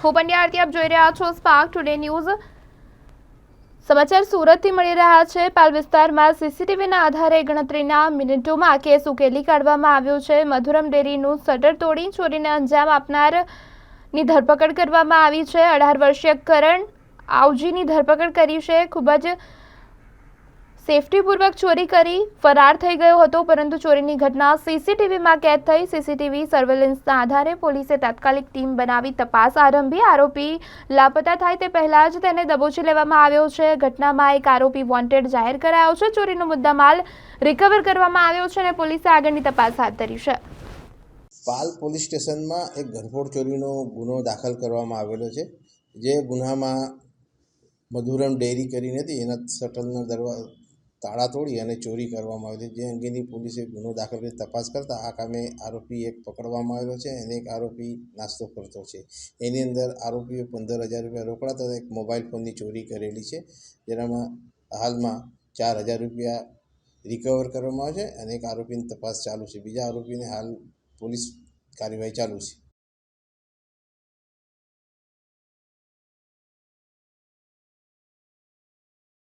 હું પંડ્યા આરતી, આપ જોઈ રહ્યા છો સ્પાર્ક ટુડે ન્યૂઝ। સમાચાર સુરતથી મળી રહ્યા છે। પાલ વિસ્તારમાં સીસીટીવીના આધારે ગણતરીના મિનિટોમાં કેસ ઉકેલી કાઢવામાં આવ્યો છે। મધુરમ ડેરીનું શટર તોડી ચોરીને અંજામ આપનારની ધરપકડ કરવામાં આવી છે। 18 વર્ષીય કરણ આવજીની ધરપકડ કરી છે। ખૂબ જ સેફટીપૂર્વક ચોરી કરી ફરાર થઈ ગયો હતો, પરંતુ ચોરીની ઘટના સીસીટીવીમાં કેદ થઈ। સીસીટીવી સર્વેલન્સના આધારે પોલીસે તાત્કાલિક ટીમ બનાવી તપાસ આરંભી। આરોપી લાપતા થાય તે પહેલા જ તેને દબોચી લેવામાં આવ્યો છે। ઘટનામાં એક આરોપી વોન્ટેડ જાહેર કરાયો છે। ચોરીનો મુદ્દામાલ રિકવર કરવામાં આવ્યો છે અને પોલીસે આગળની તપાસ હાથ ધરી છે। પાલ પોલીસ સ્ટેશનમાં એક ઘરફોડ ચોરીનો ગુનો દાખલ કરવામાં આવેલો છે, જે ગુનામાં મધુરમ ડેરી કરીને હતી એના શટલના તાળા તોડી અને ચોરી કરવામાં આવી હતી, જે અંગેની પોલીસે ગુનો દાખલ કરી તપાસ કરતા આ કામે આરોપી એક પકડવામાં આવેલો છે અને એક આરોપી નાસ્તો કરતો છે। એની અંદર આરોપીએ 15,000 રૂપિયા રોકડા તથા એક મોબાઈલ ફોનની ચોરી કરેલી છે, જેનામાં હાલમાં 4,000 રૂપિયા રિકવર કરવામાં આવે છે અને એક આરોપીની તપાસ ચાલુ છે। બીજા આરોપીને હાલ પોલીસ કાર્યવાહી ચાલુ છે।